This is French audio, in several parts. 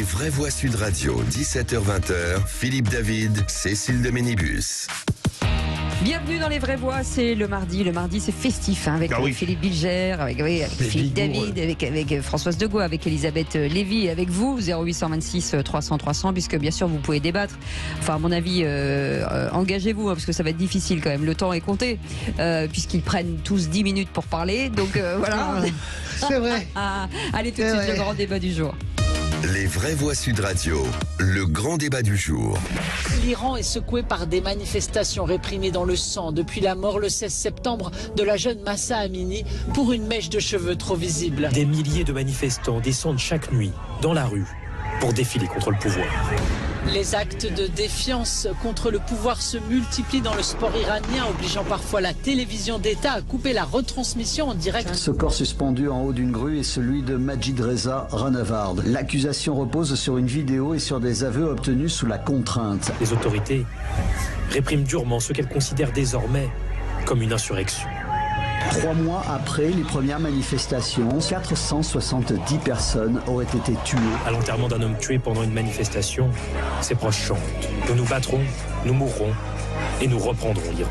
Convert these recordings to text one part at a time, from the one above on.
vraies voix Sud Radio, 17h-20h, Philippe David, Cécile de Ménibus. Bienvenue dans les vraies voix, c'est le mardi. Le mardi, c'est festif, hein, avec Philippe Bilger, avec Philippe David, avec Françoise Degois, avec Elisabeth Lévy, et avec vous, 0826 300 300, puisque bien sûr, vous pouvez débattre. Enfin, à mon avis, engagez-vous, hein, parce que ça va être difficile quand même. Le temps est compté, puisqu'ils prennent tous 10 minutes pour parler. Donc voilà. C'est vrai. Allez, tout de suite, le grand débat du jour. Les vraies voix Sud Radio, le grand débat du jour. L'Iran est secoué par des manifestations réprimées dans le sang depuis la mort le 16 septembre de la jeune Mahsa Amini pour une mèche de cheveux trop visible. Des milliers de manifestants descendent chaque nuit dans la rue pour défiler contre le pouvoir. Les actes de défiance contre le pouvoir se multiplient dans le sport iranien, obligeant parfois la télévision d'État à couper la retransmission en direct. Ce corps suspendu en haut d'une grue est celui de Majid Reza Ranavard. L'accusation repose sur une vidéo et sur des aveux obtenus sous la contrainte. Les autorités répriment durement ce qu'elles considèrent désormais comme une insurrection. 3 mois après les premières manifestations, 470 personnes auraient été tuées. À l'enterrement d'un homme tué pendant une manifestation, ses proches chantent. Nous nous battrons, nous mourrons et nous reprendrons l'Iran.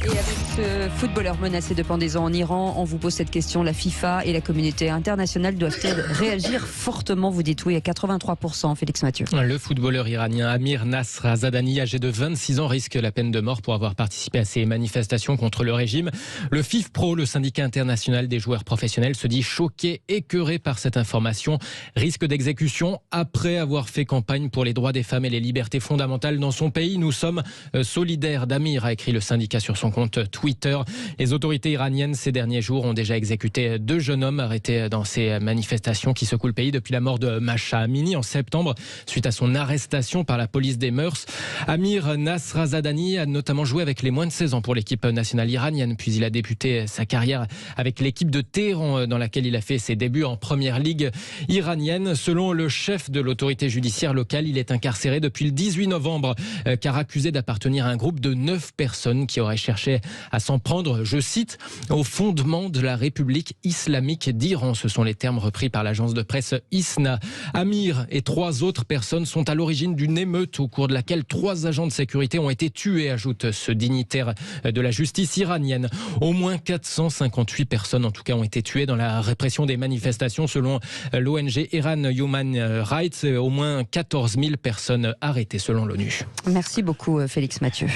Et avec ce footballeur menacé de pendaison en Iran, on vous pose cette question. La FIFA et la communauté internationale doivent-elles réagir fortement? Vous dites oui à 83%, Félix Mathieu. Le footballeur iranien Amir Nasrazadani, âgé de 26 ans, risque la peine de mort pour avoir participé à ces manifestations contre le régime. Le FIFPro, le syndicat international des joueurs professionnels, se dit choqué, écœuré par cette information. Risque d'exécution après avoir fait campagne pour les droits des femmes et les libertés fondamentales dans son pays. Nous sommes solidaires d'Amir, a écrit le syndicat sur son compte Twitter. Les autorités iraniennes ces derniers jours ont déjà exécuté 2 jeunes hommes arrêtés dans ces manifestations qui secouent le pays depuis la mort de Mahsa Amini en septembre suite à son arrestation par la police des mœurs. Amir Nasrazadani a notamment joué avec les moins de 16 ans pour l'équipe nationale iranienne, puis il a débuté sa carrière avec l'équipe de Téhéran dans laquelle il a fait ses débuts en première ligue iranienne. Selon le chef de l'autorité judiciaire locale, il est incarcéré depuis le 18 novembre car accusé d'appartenir à un groupe de 9 personnes qui auraient cherché à s'en prendre, je cite, au fondement de la République islamique d'Iran. Ce sont les termes repris par l'agence de presse ISNA. Amir et 3 autres personnes sont à l'origine d'une émeute au cours de laquelle 3 agents de sécurité ont été tués, ajoute ce dignitaire de la justice iranienne. Au moins 458 personnes en tout cas ont été tuées dans la répression des manifestations selon l'ONG Iran Human Rights. Au moins 14 000 personnes arrêtées selon l'ONU. Merci beaucoup Félix Mathieu.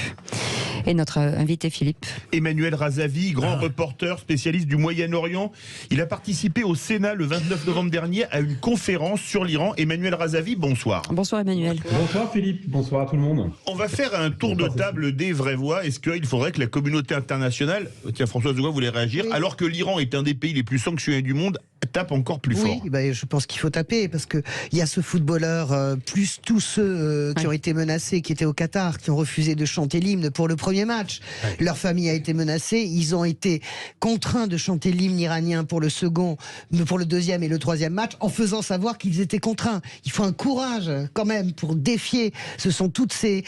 Et notre invité Philippe. Emmanuel Razavi, grand reporter spécialiste du Moyen-Orient. Il a participé au Sénat le 29 novembre dernier à une conférence sur l'Iran. Emmanuel Razavi, bonsoir. Bonsoir Emmanuel. Bonsoir Philippe, bonsoir à tout le monde. On va faire un tour de table des vraies voix. Est-ce qu'il faudrait que la communauté internationale, tiens Françoise Degois voulait réagir, alors que l'Iran est un des pays les plus sanctionnés du monde, tape encore plus fort? Oui, je pense qu'il faut taper parce que il y a ce footballeur plus tous ceux qui ont été menacés, qui étaient au Qatar, qui ont refusé de chanter l'hymne pour le premier match. Leur famille a été menacée, ils ont été contraints de chanter l'hymne iranien pour le second, pour le deuxième et le troisième match, en faisant savoir qu'ils étaient contraints. Il faut un courage quand même pour défier. Ce sont toutes ces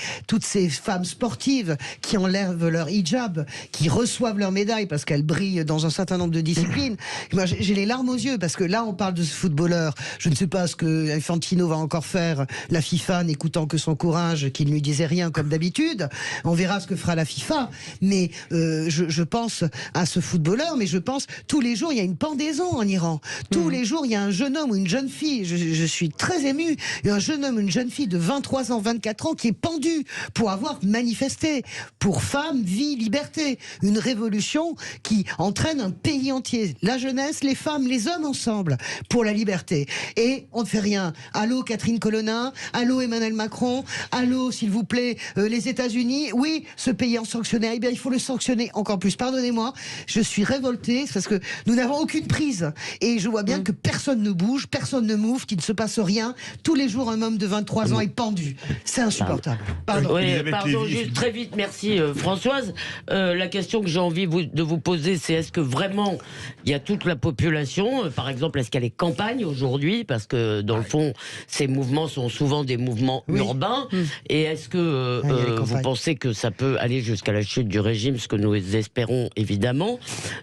femmes sportives qui enlèvent leur hijab, qui reçoivent leur médaille parce qu'elles brillent dans un certain nombre de disciplines. Moi, j'ai les larmes aux yeux parce que là, on parle de ce footballeur. Je ne sais pas ce que Infantino va encore faire, la FIFA, n'écoutant que son courage, qui ne lui disait rien comme d'habitude. On verra ce que fera la FIFA. Mais je pense à ce footballeur, mais je pense tous les jours, il y a une pendaison en Iran. Tous les jours, il y a un jeune homme ou une jeune fille. Je suis très ému. Il y a un jeune homme ou une jeune fille de 23 ans, 24 ans qui est pendu pour avoir manifesté pour femmes, vie, liberté. Une révolution qui entraîne un pays entier. La jeunesse, les femmes, les hommes ensemble pour la liberté. Et on ne fait rien. Allô Catherine Colonna, allô Emmanuel Macron, allô s'il vous plaît les États-Unis. Oui, ce pays en sanctionnaire, eh bien il faut le sanctionner encore plus. Pardonnez-moi, je suis révoltée parce que nous n'avons aucune prise. Et je vois bien que personne ne bouge, personne ne move, qu'il ne se passe rien. Tous les jours, un homme de 23 ans est pendu. C'est insupportable. Pardon. Oui, pardon, juste très vite, merci Françoise. La question que j'ai envie de vous poser, c'est est-ce que vraiment il y a toute la population Par exemple, est-ce qu'il y a les campagnes aujourd'hui? Parce que dans le fond, ces mouvements sont souvent des mouvements urbains. Et est-ce que vous pensez que ça peut aller jusqu'à la chute du régime, ce que nous espérons évidemment?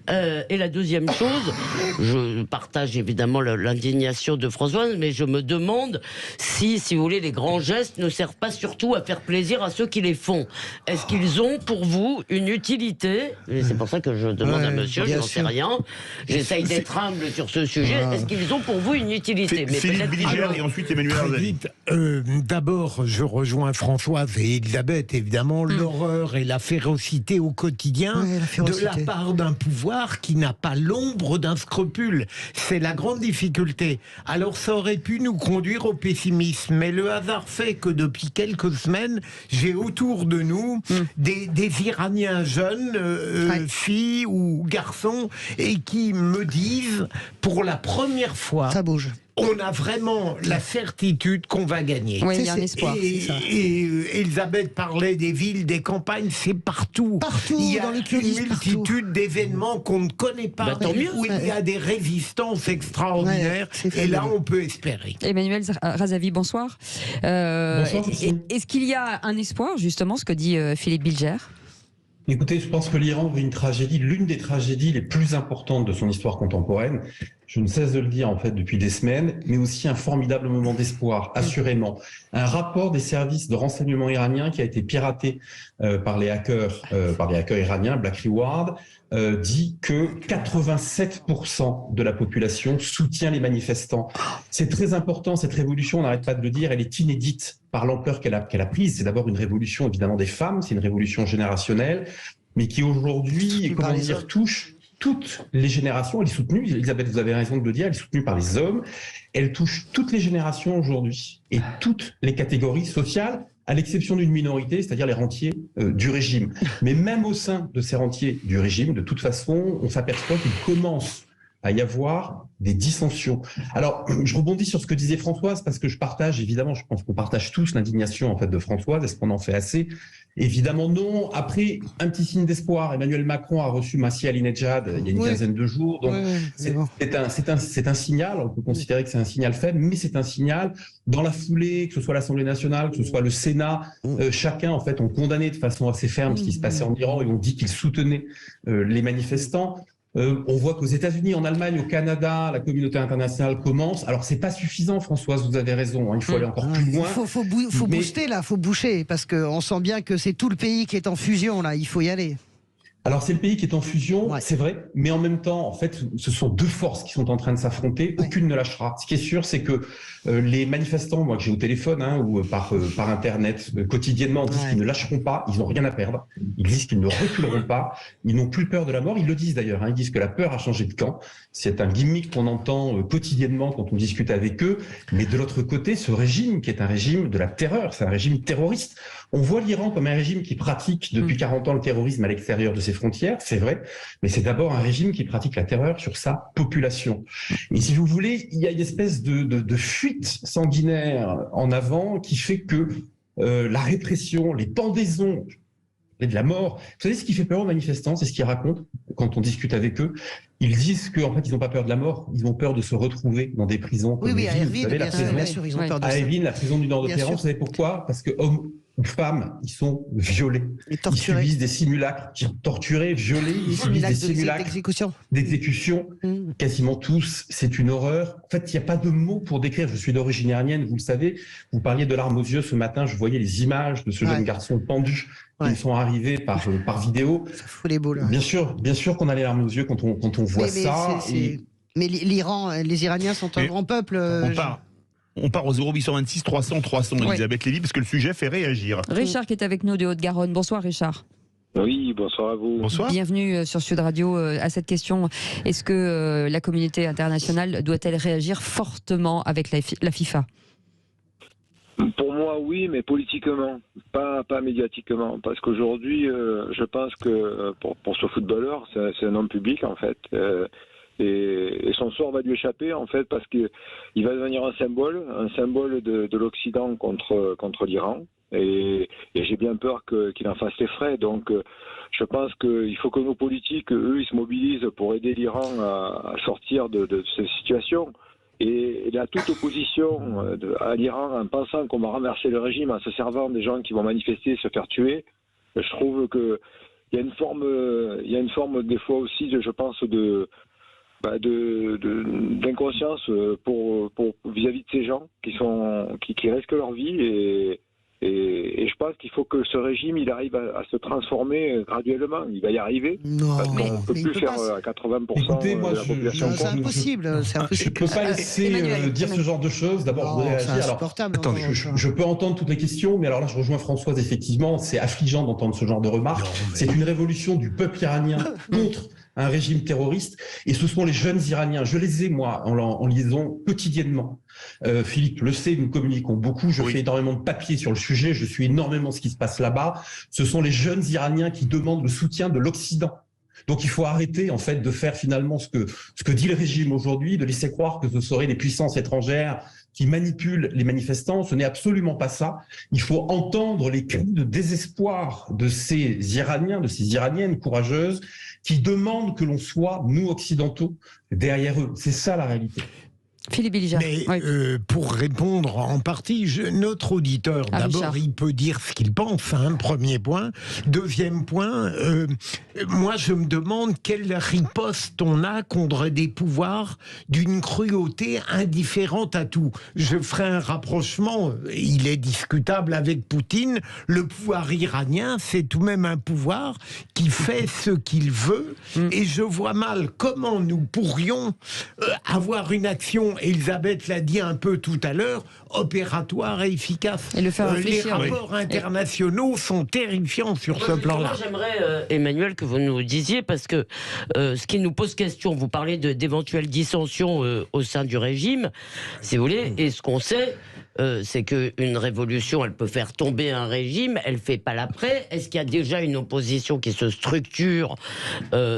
Et la deuxième chose, je partage évidemment l'indignation de Françoise, mais je me demande si vous voulez, les grands gestes ne servent pas surtout à faire plaisir à ceux qui les font. Est-ce qu'ils ont pour vous une utilité? Et c'est pour ça que je demande à monsieur, je n'en sais rien. J'essaye d'être humble sur ce sujet. Est-ce qu'ils ont pour vous une utilité? Philippe Bilger et ensuite Emmanuel Arzani. D'abord, je rejoins Françoise et Elisabeth, évidemment, l'horreur et la férocité au quotidien de la part d'un pouvoir qui n'a pas l'ombre d'un scrupule. C'est la grande difficulté. Alors ça aurait pu nous conduire au pessimisme, mais le hasard fait que depuis quelques semaines, j'ai autour de nous des Iraniens jeunes, filles ou garçons, et qui me disent, pour la première fois, ça bouge. On a vraiment la certitude qu'on va gagner. Oui, il y a un espoir. Et Elisabeth parlait des villes, des campagnes, c'est partout. Il y a une multitude d'événements qu'on ne connaît pas, où il y a des résistances extraordinaires. Et là, on peut espérer. Emmanuel Razavi, bonsoir. Bonsoir. Est-ce qu'il y a un espoir, justement, ce que dit Philippe Bilger? Écoutez, je pense que l'Iran vit une tragédie, l'une des tragédies les plus importantes de son histoire contemporaine. Je ne cesse de le dire en fait depuis des semaines, mais aussi un formidable moment d'espoir, assurément. Un rapport des services de renseignement iraniens qui a été piraté par les hackers iraniens, Black Reward, dit que 87% de la population soutient les manifestants. C'est très important, cette révolution, on n'arrête pas de le dire, elle est inédite par l'ampleur qu'elle a prise. C'est d'abord une révolution évidemment des femmes, c'est une révolution générationnelle, mais qui aujourd'hui, comment dire, touche toutes les générations. Elle est soutenue, Elisabeth, vous avez raison de le dire, elle est soutenue par les hommes. Elle touche toutes les générations aujourd'hui et toutes les catégories sociales, à l'exception d'une minorité, c'est-à-dire les rentiers du régime. Mais même au sein de ces rentiers du régime, de toute façon, on s'aperçoit qu'il commence à y avoir des dissensions. Alors, je rebondis sur ce que disait Françoise, parce que je partage, évidemment, je pense qu'on partage tous l'indignation en fait de Françoise. Est-ce qu'on en fait assez? Évidemment non. Après, un petit signe d'espoir. Emmanuel Macron a reçu Massi Alinejad il y a une quinzaine de jours. Donc, c'est un signal. On peut considérer que c'est un signal faible, mais c'est un signal. Dans la foulée, que ce soit l'Assemblée nationale, que ce soit le Sénat, chacun en fait ont condamné de façon assez ferme ce qui se passait en Iran et ont dit qu'ils soutenaient les manifestants. On voit qu'aux États-Unis, en Allemagne, au Canada, la communauté internationale commence. Alors, c'est pas suffisant, Françoise, vous avez raison. Hein, il faut aller encore plus loin. Faut booster, là, faut boucher, parce qu'on sent bien que c'est tout le pays qui est en fusion, là. Il faut y aller. Alors, c'est le pays qui est en fusion, c'est vrai, mais en même temps, en fait, ce sont deux forces qui sont en train de s'affronter. Aucune ne lâchera. Ce qui est sûr, c'est que les manifestants, moi que j'ai au téléphone ou par Internet, quotidiennement, disent qu'ils ne lâcheront pas, ils n'ont rien à perdre. Ils disent qu'ils ne reculeront pas, ils n'ont plus peur de la mort. Ils le disent d'ailleurs, hein, ils disent que la peur a changé de camp. C'est un gimmick qu'on entend quotidiennement quand on discute avec eux. Mais de l'autre côté, ce régime qui est un régime de la terreur, c'est un régime terroriste. On voit l'Iran comme un régime qui pratique depuis 40 ans le terrorisme à l'extérieur de ses frontières, c'est vrai, mais c'est d'abord un régime qui pratique la terreur sur sa population. Et si vous voulez, il y a une espèce de fuite sanguinaire en avant qui fait que la répression, les pendaisons, de la mort, vous savez ce qui fait peur aux manifestants, c'est ce qu'ils racontent quand on discute avec eux. Ils disent qu'en fait, ils n'ont pas peur de la mort, ils ont peur de se retrouver dans des prisons. Oui, à Erbil, bien sûr, ils ont peur de ça. À Erbil, la prison du nord de Téhéran, vous savez pourquoi? Parce que hommes ou femmes, ils sont violés. Ils subissent des simulacres, torturés, violés, ils subissent des simulacres d'exécution. Quasiment tous, c'est une horreur. En fait, il n'y a pas de mots pour décrire. Je suis d'origine iranienne, vous le savez. Vous parliez de larmes aux yeux ce matin, je voyais les images de ce jeune garçon pendu qui sont arrivés par vidéo. Ça fout les boules. Bien sûr qu'on a les larmes aux yeux quand on voit ça. Mais l'Iran, les Iraniens sont un grand peuple. On part au 0826 300 300, Elisabeth Lévy, parce que le sujet fait réagir. Richard qui est avec nous de Haute-Garonne. Bonsoir Richard. Oui, bonsoir à vous. Bonsoir. Bienvenue sur Sud Radio à cette question. Est-ce que la communauté internationale doit-elle réagir fortement avec la FIFA ? Pour moi, oui, mais politiquement, pas médiatiquement. Parce qu'aujourd'hui, je pense que pour ce footballeur, c'est un homme public, en fait. Et son sort va lui échapper, en fait, parce qu'il va devenir un symbole de l'Occident contre l'Iran. Et j'ai bien peur qu'il en fasse les frais. Donc, je pense qu'il faut que nos politiques, eux, ils se mobilisent pour aider l'Iran à sortir de cette situation. Et il y a toute opposition à l'Iran en pensant qu'on va renverser le régime en se servant des gens qui vont manifester, se faire tuer. Je trouve qu'il y a une forme des fois aussi, je pense, d'inconscience vis-à-vis de ces gens qui risquent leur vie et je pense qu'il faut que ce régime il arrive à se transformer graduellement. Il va y arriver. Non, parce qu'on ne peut plus faire à 80% Écoutez, moi, de la population. C'est impossible. Je ne peux pas laisser dire ce genre de choses. D'abord, je voudrais réagir. Alors, je peux entendre toutes les questions, mais alors là, je rejoins Françoise, effectivement. C'est affligeant d'entendre ce genre de remarques. C'est une révolution du peuple iranien contre un régime terroriste, et ce sont les jeunes Iraniens. Je les ai, moi, en liaison quotidiennement. Philippe le sait, nous communiquons beaucoup, je fais énormément de papiers sur le sujet, je suis énormément ce qui se passe là-bas. Ce sont les jeunes Iraniens qui demandent le soutien de l'Occident. Donc il faut arrêter en fait de faire finalement ce que dit le régime aujourd'hui, de laisser croire que ce seraient des puissances étrangères qui manipulent les manifestants. Ce n'est absolument pas ça. Il faut entendre les cris de désespoir de ces Iraniens, de ces Iraniennes courageuses qui demandent que l'on soit, nous occidentaux, derrière eux. C'est ça la réalité. Philippe Bilger. Mais pour répondre en partie, notre auditeur, d'abord, il peut dire ce qu'il pense, premier point. Deuxième point, moi je me demande quelle riposte on a contre des pouvoirs d'une cruauté indifférente à tout. Je ferai un rapprochement, il est discutable avec Poutine, le pouvoir iranien, c'est tout de même un pouvoir qui fait ce qu'il veut, et je vois mal comment nous pourrions avoir une action, Elisabeth l'a dit un peu tout à l'heure, opératoire et efficace. Et le faire les rapports internationaux sont terrifiants sur ce plan-là. Moi, j'aimerais, Emmanuel, que vous nous disiez, parce que ce qui nous pose question, vous parlez d'éventuelles dissensions au sein du régime, si vous voulez, et ce qu'on sait, c'est qu'une révolution, elle peut faire tomber un régime, elle ne fait pas l'après. Est-ce qu'il y a déjà une opposition qui se structure,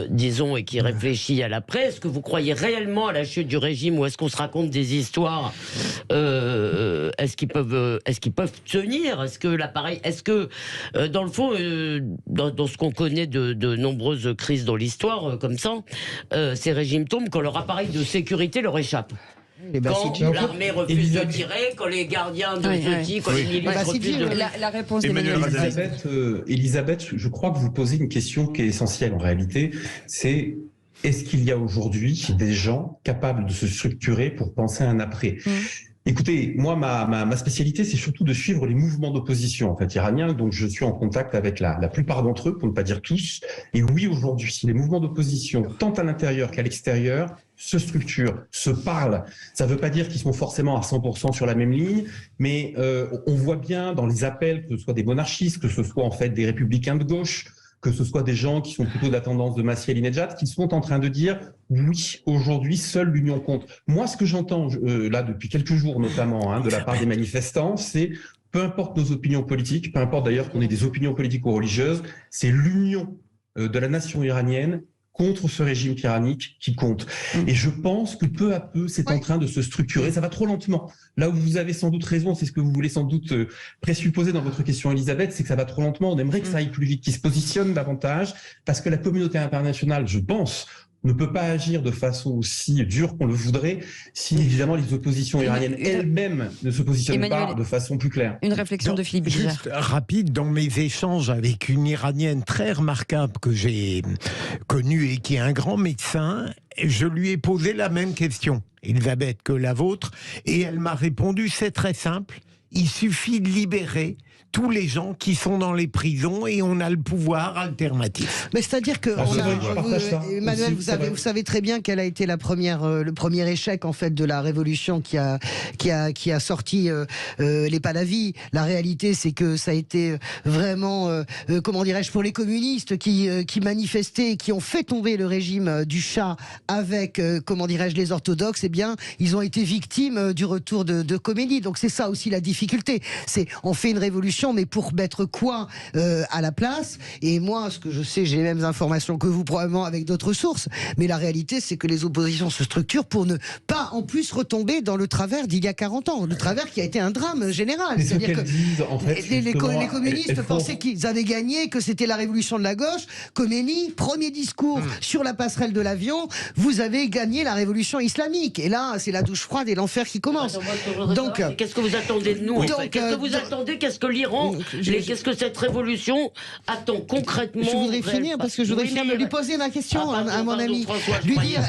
disons, et qui réfléchit à l'après? Est-ce que vous croyez réellement à la chute du régime, ou est-ce qu'on se raconte des histoires? Est-ce qu'ils peuvent tenir? Est-ce que l'appareil, dans le fond, dans ce qu'on connaît de nombreuses crises dans l'histoire, comme ça, ces régimes tombent quand leur appareil de sécurité leur échappe? Quand l'armée refuse de tirer, quand les gardiens de ceci, quand les milices refusent de... La réponse d'Emmanuel. Elisabeth, je crois que vous posez une question qui est essentielle en réalité, c'est: est-ce qu'il y a aujourd'hui des gens capables de se structurer pour penser à un après? Écoutez, moi, ma spécialité, c'est surtout de suivre les mouvements d'opposition, en fait, iraniens. Donc, je suis en contact avec la plupart d'entre eux, pour ne pas dire tous. Et oui, aujourd'hui, les mouvements d'opposition, tant à l'intérieur qu'à l'extérieur, se structurent, se parlent. Ça ne veut pas dire qu'ils sont forcément à 100% sur la même ligne, mais on voit bien dans les appels, que ce soit des monarchistes, que ce soit en fait des républicains de gauche, que ce soit des gens qui sont plutôt de la tendance de Massi Alinejad, qui sont en train de dire oui, aujourd'hui, seule l'union compte. Moi, ce que j'entends là depuis quelques jours notamment de la part des manifestants, c'est peu importe nos opinions politiques, peu importe d'ailleurs qu'on ait des opinions politiques ou religieuses, c'est l'union de la nation iranienne contre ce régime tyrannique qui compte. Et je pense que peu à peu, c'est en train de se structurer. Ça va trop lentement. Là où vous avez sans doute raison, c'est ce que vous voulez sans doute présupposer dans votre question, Elisabeth, c'est que ça va trop lentement. On aimerait que ça aille plus vite, qu'ils se positionnent davantage, parce que la communauté internationale, je pense, ne peut pas agir de façon aussi dure qu'on le voudrait si, évidemment, les oppositions iraniennes elles-mêmes ne se positionnent pas de façon plus claire. Une réflexion de Philippe Bilger. Juste rapide, dans mes échanges avec une Iranienne très remarquable que j'ai connue et qui est un grand médecin, je lui ai posé la même question, Elisabeth, que la vôtre, et elle m'a répondu, c'est très simple, il suffit de libérer tous les gens qui sont dans les prisons et on a le pouvoir alternatif. Mais c'est-à-dire que Emmanuel, vous savez très bien quelle a été le premier échec en fait de la révolution qui a sorti les Pahlavis. La réalité, c'est que ça a été vraiment, comment dirais-je, pour les communistes qui manifestaient, qui ont fait tomber le régime du Shah avec, comment dirais-je, les orthodoxes. Eh bien, ils ont été victimes du retour de Khomeini. Donc c'est ça aussi la difficulté. C'est on fait une révolution révolution, mais pour mettre quoi à la place? Et moi, ce que je sais, j'ai les mêmes informations que vous, probablement avec d'autres sources, mais la réalité, c'est que les oppositions se structurent pour ne pas en plus retomber dans le travers d'il y a 40 ans, le travers qui a été un drame général. Mais c'est-à-dire que disent, en fait, les communistes pensaient qu'ils avaient gagné, que c'était la révolution de la gauche. Khomeini, premier discours sur la passerelle de l'avion, vous avez gagné la révolution islamique. Et là, c'est la douche froide et l'enfer qui commence. Donc, qu'est-ce que vous attendez de nous? Qu'est-ce que vous attendez? Qu'est-ce que l'Iran, qu'est-ce que cette révolution attend concrètement? Je voudrais finir parce que je voudrais lui poser ma question à mon ami. Lui dire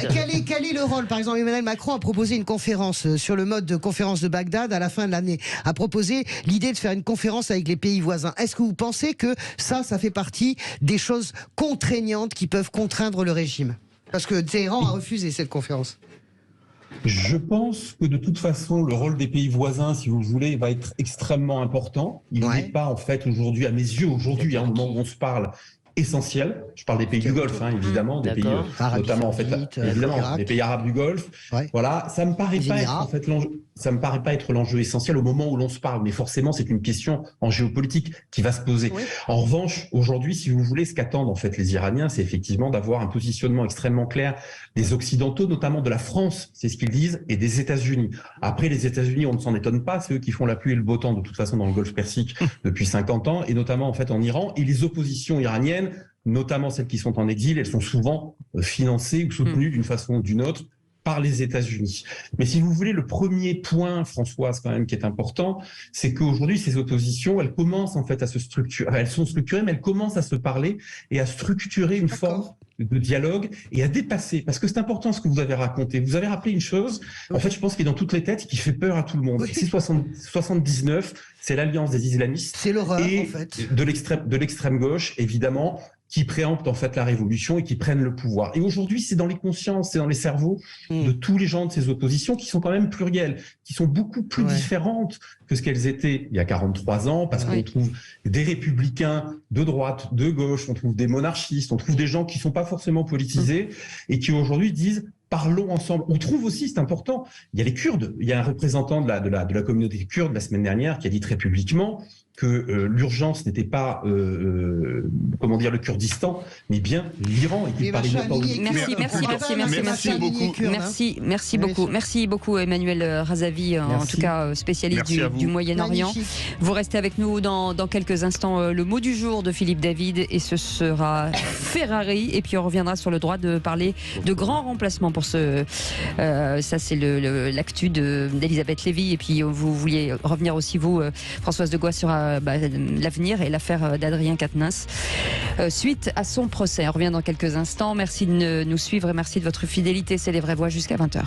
quel est le rôle. Par exemple, Emmanuel Macron a proposé une conférence sur le mode de conférence de Bagdad à la fin de l'année. A proposé l'idée de faire une conférence avec les pays voisins. Est-ce que vous pensez que ça fait partie des choses contraignantes qui peuvent contraindre le régime? Parce que Téhéran a refusé cette conférence. Je pense que de toute façon, le rôle des pays voisins, si vous voulez, va être extrêmement important. Il n'est pas, en fait, aujourd'hui, à mes yeux, au moment où on se parle, essentiel. Je parle des pays du Golfe, évidemment, des pays, notamment, en fait, évidemment, des pays arabes du Golfe. Voilà, ça me paraît pas être, en fait, ça me paraît pas être l'enjeu essentiel au moment où l'on se parle, mais forcément, c'est une question en géopolitique qui va se poser. En revanche, aujourd'hui, si vous voulez, ce qu'attendent, en fait, les Iraniens, c'est effectivement d'avoir un positionnement extrêmement clair des Occidentaux, notamment de la France, c'est ce qu'ils disent, et des États-Unis. Après, les États-Unis, on ne s'en étonne pas, c'est eux qui font la pluie et le beau temps, de toute façon, dans le Golfe Persique depuis 50 ans, et notamment, en fait, en Iran, et les oppositions iraniennes, notamment celles qui sont en exil, elles sont souvent financées ou soutenues d'une façon ou d'une autre par les États-Unis. Mais si vous voulez, le premier point, Françoise, quand même, qui est important, c'est qu'aujourd'hui, ces oppositions, elles commencent en fait à se structurer. Elles sont structurées, mais elles commencent à se parler et à structurer une forme de dialogue et à dépasser. Parce que c'est important ce que vous avez raconté. Vous avez rappelé une chose, en fait, je pense, qui est dans toutes les têtes et qui fait peur à tout le monde. C'est 79, c'est l'alliance des islamistes. C'est l'horreur, en fait. De l'extrême gauche, évidemment, qui préemptent en fait la révolution et qui prennent le pouvoir. Et aujourd'hui, c'est dans les consciences, c'est dans les cerveaux de tous les gens de ces oppositions qui sont quand même plurielles, qui sont beaucoup plus différentes que ce qu'elles étaient il y a 43 ans, parce qu'on trouve des républicains de droite, de gauche, on trouve des monarchistes, on trouve des gens qui ne sont pas forcément politisés et qui aujourd'hui disent parlons ensemble. On trouve aussi, c'est important, il y a les Kurdes, il y a un représentant de la communauté kurde la semaine dernière qui a dit très publiquement que l'urgence n'était pas, comment dire, le Kurdistan, mais bien l'Iran. Merci beaucoup, Emmanuel Razavi, en tout cas spécialiste du Moyen-Orient. Vous restez avec nous dans quelques instants. Le mot du jour de Philippe David, et ce sera Ferrari. Et puis on reviendra sur le droit de parler de grands remplacements pour ça, c'est l'actu d'Elisabeth Lévy. Et puis vous vouliez revenir aussi, vous, Françoise de Gois, sur l'avenir et l'affaire d'Adrien Quatennens suite à son procès. On revient dans quelques instants. Merci de nous suivre et merci de votre fidélité. C'est Les Vraies Voix jusqu'à 20h.